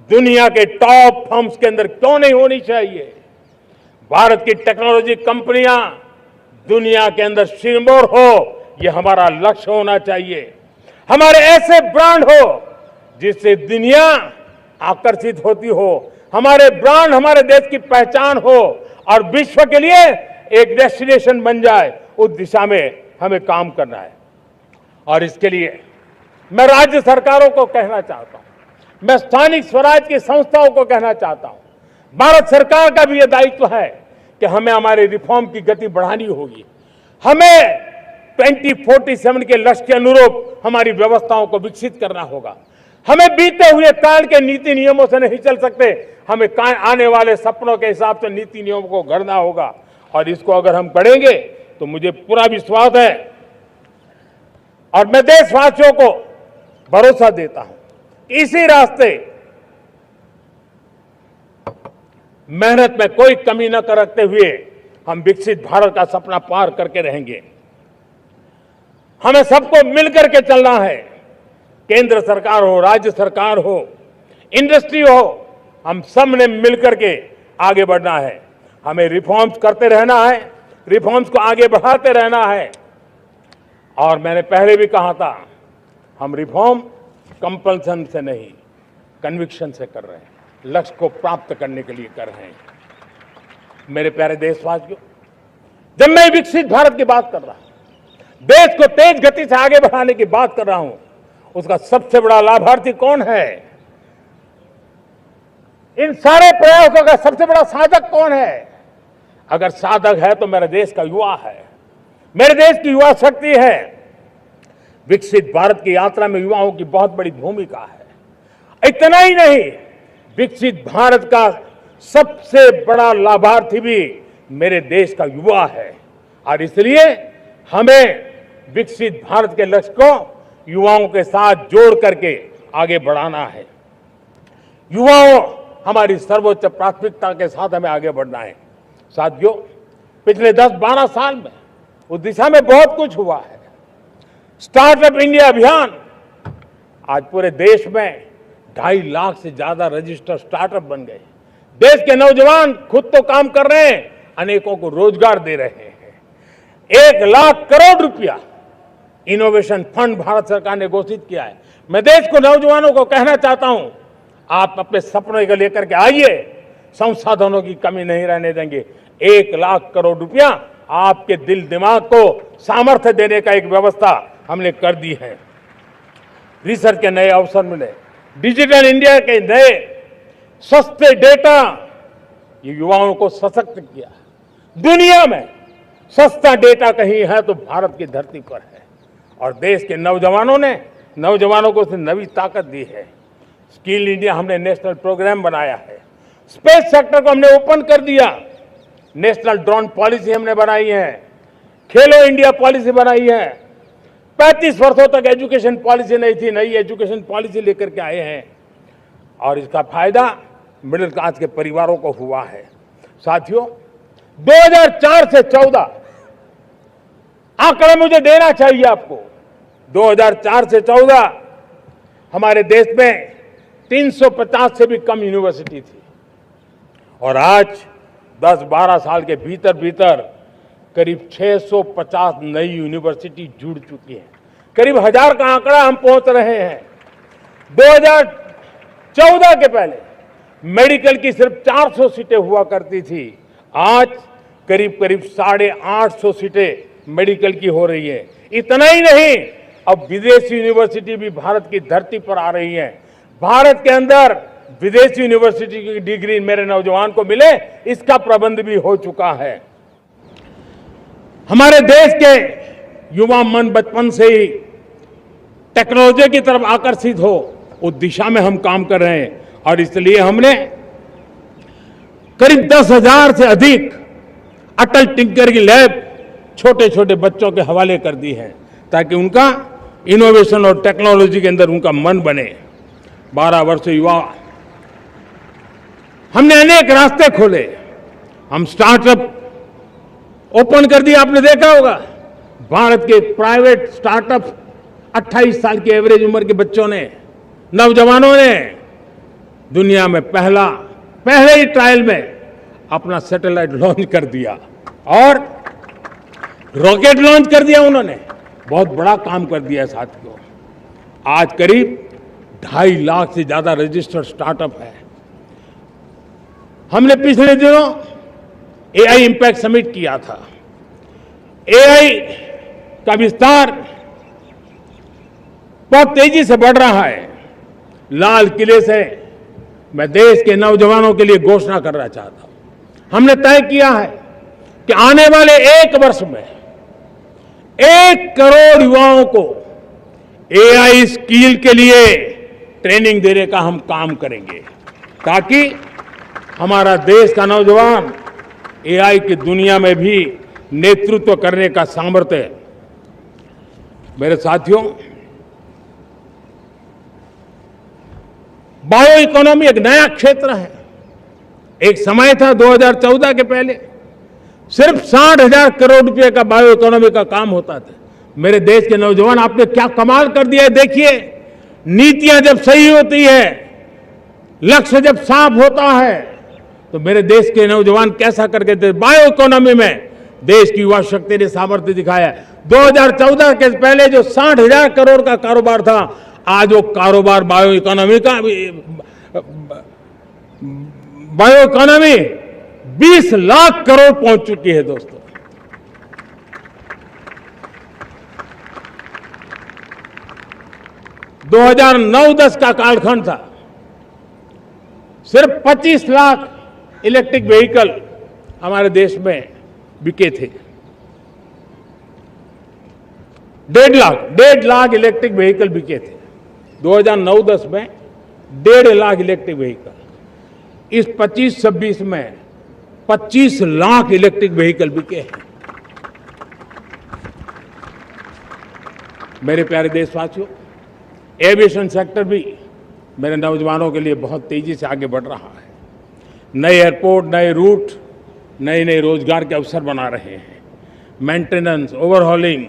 दुनिया के top firms के अंदर क्यों नहीं होनी चाहिए? भारत की टेक्नोलॉजी कंपनियां दुनिया के अंदर सिरमौर हो, यह हमारा लक्ष्य होना चाहिए। हमारे ऐसे ब्रांड हो जिससे दुनिया आकर्षित होती हो, हमारे ब्रांड हमारे देश की पहचान हो और विश्व के लिए एक डेस्टिनेशन बन जाए, उस दिशा में हमें काम करना है। और इसके लिए मैं राज्य सरकारों को कहना चाहता हूं, मैं स्थानिक स्वराज की संस्थाओं को कहना चाहता हूं, भारत सरकार का भी यह दायित्व है कि हमें हमारे रिफॉर्म की गति बढ़ानी होगी। हमें 2047 के लक्ष्य के अनुरूप हमारी व्यवस्थाओं को विकसित करना होगा। हमें बीते हुए काल के नीति नियमों से नहीं चल सकते, हमें आने वाले सपनों के हिसाब से नीति नियमों को गढ़ना होगा। और इसको अगर हम करेंगे तो मुझे पूरा विश्वास है और मैं देशवासियों को भरोसा देता हूं, इसी रास्ते मेहनत में कोई कमी न करते हुए हम विकसित भारत का सपना पार करके रहेंगे। हमें सबको मिलकर के चलना है, केंद्र सरकार हो, राज्य सरकार हो, इंडस्ट्री हो, हम सब ने मिलकर के आगे बढ़ना है। हमें रिफॉर्म्स करते रहना है, रिफॉर्म्स को आगे बढ़ाते रहना है। और मैंने पहले भी कहा था, हम रिफॉर्म कंपल्सन से नहीं, कन्विक्शन से कर रहे हैं, लक्ष्य को प्राप्त करने के लिए कर रहे हैं। मेरे प्यारे देशवासियों, जब मैं विकसित भारत की बात कर रहा हूं, देश को तेज गति से आगे बढ़ाने की बात कर रहा हूं, उसका सबसे बड़ा लाभार्थी कौन है? इन सारे प्रयासों का सबसे बड़ा साधक कौन है? अगर साधक है तो मेरे देश का युवा है, मेरे देश की युवा शक्ति है। विकसित भारत की यात्रा में युवाओं की बहुत बड़ी भूमिका है। इतना ही नहीं, विकसित भारत का सबसे बड़ा लाभार्थी भी मेरे देश का युवा है। और इसलिए हमें विकसित भारत के लक्ष्य को युवाओं के साथ जोड़ करके आगे बढ़ाना है। युवाओं हमारी सर्वोच्च प्राथमिकता के साथ हमें आगे बढ़ना है। साथियों, पिछले 10-12 साल में उस दिशा में बहुत कुछ हुआ है। स्टार्टअप इंडिया अभियान, आज पूरे देश में 2.5 लाख से ज्यादा रजिस्टर्ड स्टार्टअप बन गए। देश के नौजवान खुद तो काम कर रहे हैं, अनेकों को रोजगार दे रहे हैं। 1 लाख करोड़ रुपया इनोवेशन फंड भारत सरकार ने घोषित किया है। मैं देश को, नौजवानों को कहना चाहता हूं, आप अपने सपनों को लेकर के आइए, संसाधनों की कमी नहीं रहने देंगे। 1 लाख करोड़ रुपया आपके दिल दिमाग को सामर्थ्य देने का एक व्यवस्था हमने कर दी है। रिसर्च के नए अवसर मिले, डिजिटल इंडिया के नए सस्ते डेटा, ये युवाओं को सशक्त किया। दुनिया में सस्ता डेटा कहीं है तो भारत की धरती पर है। और देश के नौजवानों को उसने नई ताकत दी है। स्किल इंडिया हमने नेशनल प्रोग्राम बनाया है। स्पेस सेक्टर को हमने ओपन कर दिया। नेशनल ड्रोन पॉलिसी हमने बनाई है। खेलो इंडिया पॉलिसी बनाई है। 35 वर्षों तक एजुकेशन पॉलिसी नहीं थी, नई एजुकेशन पॉलिसी लेकर के आए हैं। और इसका फायदा मिडिल क्लास के परिवारों को हुआ है। साथियों, 2004 से 14 आंकड़े मुझे देना चाहिए आपको। 2004 से 14 हमारे देश में 350 से भी कम यूनिवर्सिटी थी। और आज 10-12 साल के भीतर भीतर करीब 650 नई यूनिवर्सिटी जुड़ चुकी है। करीब 1000 का आंकड़ा हम पहुंच रहे हैं। 2014 के पहले मेडिकल की सिर्फ 400 सीटें हुआ करती थी। आज करीब 850 सीटें मेडिकल की हो रही है। इतना ही नहीं, अब विदेशी यूनिवर्सिटी भी भारत की धरती पर आ रही है। भारत के अंदर विदेशी यूनिवर्सिटी की डिग्री मेरे नौजवान को मिले, इसका प्रबंध भी हो चुका है। हमारे देश के युवा मन बचपन से ही टेक्नोलॉजी की तरफ आकर्षित हो, उस दिशा में हम काम कर रहे हैं। और इसलिए हमने करीब 10,000 से अधिक अटल टिंकरिंग लैब छोटे छोटे बच्चों के हवाले कर दी है, ताकि उनका इनोवेशन और टेक्नोलॉजी के अंदर उनका मन बने। 12 वर्ष युवा, हमने अनेक रास्ते खोले। हम स्टार्टअप ओपन कर दिया। आपने देखा होगा, भारत के प्राइवेट स्टार्टअप 28 साल की एवरेज उम्र के बच्चों ने, नौजवानों ने दुनिया में पहले ही ट्रायल में अपना सैटेलाइट लॉन्च कर दिया और रॉकेट लॉन्च कर दिया उन्होंने। बहुत बड़ा काम कर दिया साथियों। आज करीब 2.5 लाख से ज्यादा रजिस्टर्ड स्टार्टअप है। हमने पिछले दिनों एआई इंपैक्ट समिट किया था। एआई का विस्तार बहुत तेजी से बढ़ रहा है। लाल किले से मैं देश के नौजवानों के लिए घोषणा करना चाहता हूं। हमने तय किया है कि आने वाले 1 वर्ष में 1 करोड़ युवाओं को एआई स्किल के लिए ट्रेनिंग देने का हम काम करेंगे, ताकि हमारा देश का नौजवान एआई की दुनिया में भी नेतृत्व करने का सामर्थ्य। मेरे साथियों, बायो इकोनॉमी एक नया क्षेत्र है। एक समय था 2014 के पहले सिर्फ 60,000 करोड़ रुपए का बायो इकोनॉमी का काम होता था। मेरे देश के नौजवान, आपने क्या कमाल कर दिया है। देखिए, नीतियां जब सही होती है, लक्ष्य जब साफ होता है, तो मेरे देश के नौजवान कैसा करके बायो इकोनॉमी में देश की युवा शक्ति ने सामर्थ्य दिखाया है। 2014 के पहले जो 60,000 करोड़ का कारोबार था, आज वो कारोबार बायो इकोनॉमी 20 लाख करोड़ पहुंच चुकी है दोस्तों। दो 2009-10 का कालखंड था, सिर्फ 25 लाख इलेक्ट्रिक व्हीकल हमारे देश में बिके थे। 1.5 लाख इलेक्ट्रिक व्हीकल बिके थे 2009-10 में। 1.5 लाख इलेक्ट्रिक व्हीकल। इस 25-26 में 25 लाख इलेक्ट्रिक व्हीकल बिके हैं। मेरे प्यारे देशवासियों, एविएशन सेक्टर भी मेरे नौजवानों के लिए बहुत तेजी से आगे बढ़ रहा है। नए एयरपोर्ट, नए रूट, नए रोजगार के अवसर बना रहे हैं। मेंटेनेंस, ओवरहॉलिंग,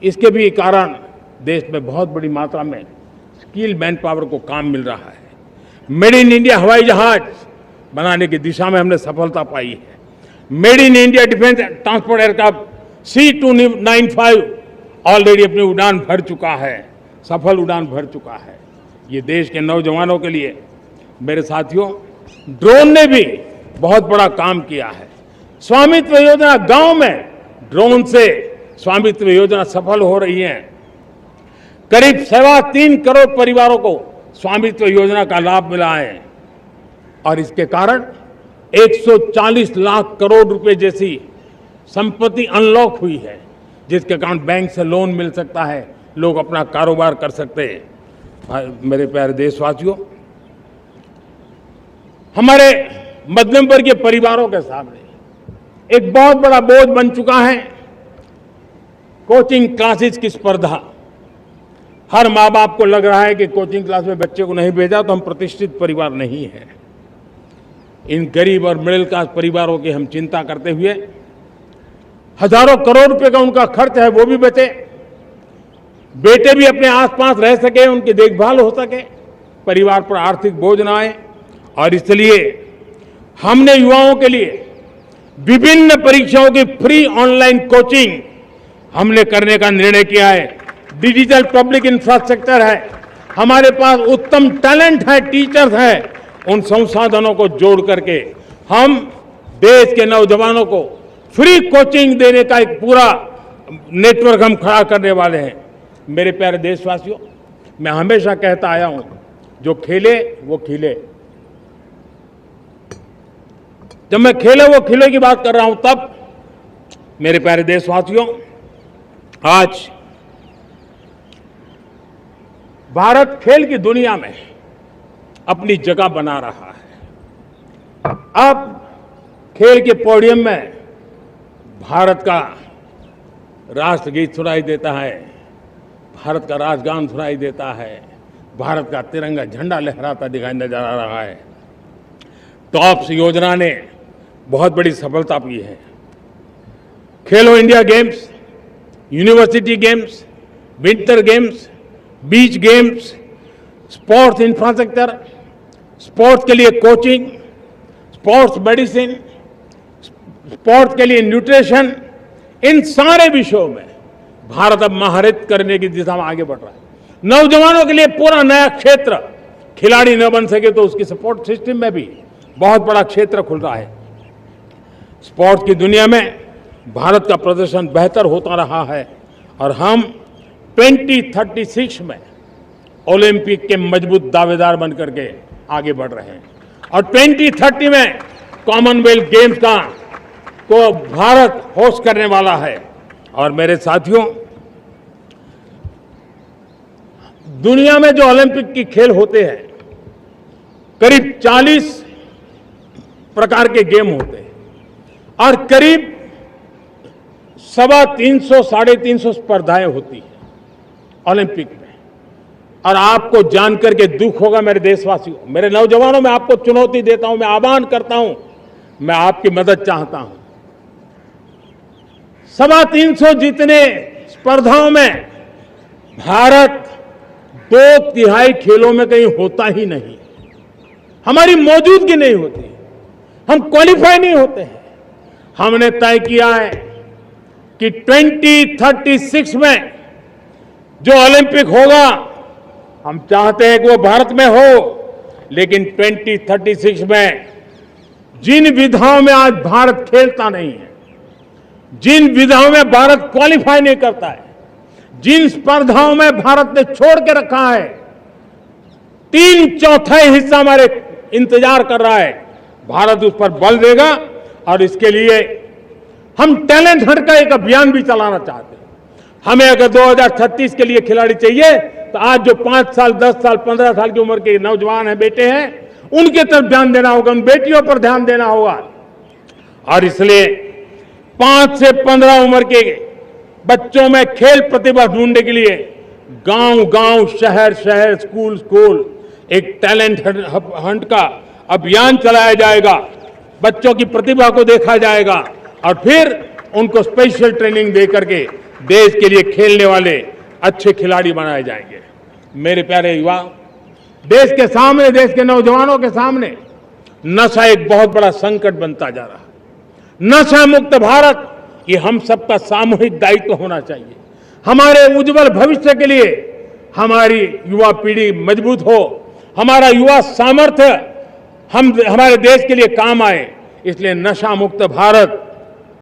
इसके भी कारण देश में बहुत बड़ी मात्रा में स्किल मैन पावर को काम मिल रहा है। मेड इन इंडिया हवाई जहाज बनाने की दिशा में हमने सफलता पाई है। Made in India defence transport aircraft C295 already अपनी उड़ान भर चुका है, सफल उड़ान भर चुका है। ये देश के नौजवानों के लिए, मेरे साथियों, ड्रोन ने भी बहुत बड़ा काम किया है। स्वामित्व योजना, गांव में ड्रोन से स्वामित्व योजना सफल हो रही है। करीब 3.25 करोड़ परिवारों को स्वामित्व योजना का लाभ मिला है और इसके कारण 140 लाख करोड़ रुपए जैसी संपत्ति अनलॉक हुई है, जिसके कारण बैंक से लोन मिल सकता है, लोग अपना कारोबार कर सकते हैं। मेरे प्यारे देशवासियों, हमारे मध्यम वर्गीय परिवारों के सामने एक बहुत बड़ा बोझ बन चुका है कोचिंग क्लासेस की स्पर्धा। हर माँ बाप को लग रहा है कि कोचिंग क्लास में बच्चे को नहीं भेजा तो हम प्रतिष्ठित परिवार नहीं है। इन गरीब और मिडिल क्लास परिवारों की हम चिंता करते हुए हजारों करोड़ रुपए का उनका खर्च है वो भी बचे, बेटे भी अपने आसपास रह सके, उनकी देखभाल हो सके, परिवार पर आर्थिक बोझ ना आए। और इसलिए हमने युवाओं के लिए विभिन्न परीक्षाओं की फ्री ऑनलाइन कोचिंग हमने करने का निर्णय किया है। डिजिटल पब्लिक इंफ्रास्ट्रक्चर है, हमारे पास उत्तम टैलेंट है, टीचर्स हैं, उन संसाधनों को जोड़ करके हम देश के नौजवानों को फ्री कोचिंग देने का एक पूरा नेटवर्क हम खड़ा करने वाले हैं। मेरे प्यारे देशवासियों, मैं हमेशा कहता आया हूं, जो खेले वो खिले। जब मैं खेले वो खिले की बात कर रहा हूं, तब मेरे प्यारे देशवासियों, आज भारत खेल की दुनिया में अपनी जगह बना रहा है। अब खेल के पोडियम में भारत का राष्ट्रगीत सुनाई देता है, भारत का राष्ट्रगान सुनाई देता है, भारत का तिरंगा झंडा लहराता दिखाई नजर आ रहा है। टॉप्स योजना ने बहुत बड़ी सफलता पाई है। खेलो India games, university games, winter games, beach games, sports infrastructure, sports के लिए कोचिंग, स्पोर्ट्स मेडिसिन, स्पोर्ट्स के लिए न्यूट्रिशन, इन सारे विषयों में भारत अब महारत करने की दिशा में आगे बढ़ रहा है। नौजवानों के लिए पूरा नया क्षेत्र, खिलाड़ी न बन सके तो उसकी सपोर्ट सिस्टम में भी बहुत बड़ा क्षेत्र खुल रहा है। स्पोर्ट्स की दुनिया में भारत का प्रदर्शन बेहतर होता रहा है और हम 2036 में ओलंपिक के मजबूत दावेदार बनकर के आगे बढ़ रहे हैं और 2030 में कॉमनवेल्थ गेम्स को भारत होस्ट करने वाला है। और मेरे साथियों, दुनिया में जो ओलंपिक की खेल होते हैं, करीब 40 प्रकार के गेम होते हैं और करीब 350 साढ़े 350 स्पर्धाएं होती हैं ओलंपिक में। और आपको जानकर के दुख होगा मेरे देशवासियों, मेरे नौजवानों, मैं आपको चुनौती देता हूं, मैं आह्वान करता हूं, मैं आपकी मदद चाहता हूं। 350 जितने स्पर्धाओं में भारत 2/3 खेलों में कहीं होता ही नहीं, हमारी मौजूदगी नहीं होती, हम क्वालिफाई नहीं होते हैं। हमने तय किया है कि 2036 में जो ओलंपिक होगा, हम चाहते हैं कि वो भारत में हो, लेकिन 2036 में जिन विधाओं में आज भारत खेलता नहीं है, जिन विधाओं में भारत क्वालिफाई नहीं करता है, जिन स्पर्धाओं में भारत ने छोड़ के रखा है, 3/4 हिस्सा हमारे इंतजार कर रहा है। भारत उस पर बल देगा और इसके लिए हम टैलेंट हंट का एक अभियान भी चलाना चाहते हैं। हमें अगर 2036 के लिए खिलाड़ी चाहिए तो आज जो 5 साल, 10 साल, 15 साल की उम्र के नौजवान हैं, बेटे हैं, उनके तरफ ध्यान देना होगा, उन बेटियों पर ध्यान देना होगा। और इसलिए 5 से 15 उम्र के बच्चों में खेल प्रतिभा ढूंढने के लिए गांव-गांव, शहर-शहर, स्कूल-स्कूल एक टैलेंट हंट का अभियान चलाया जाएगा। बच्चों की प्रतिभा को देखा जाएगा और फिर उनको स्पेशल ट्रेनिंग दे करके देश के लिए खेलने वाले अच्छे खिलाड़ी बनाए जाएंगे। मेरे प्यारे युवा, देश के सामने, देश के नौजवानों के सामने नशा एक बहुत बड़ा संकट बनता जा रहा है। नशा मुक्त भारत, ये हम सबका सामूहिक दायित्व होना चाहिए। हमारे उज्जवल भविष्य के लिए हमारी युवा पीढ़ी मजबूत हो, हमारा युवा सामर्थ्य हमारे देश के लिए काम आए, इसलिए नशा मुक्त भारत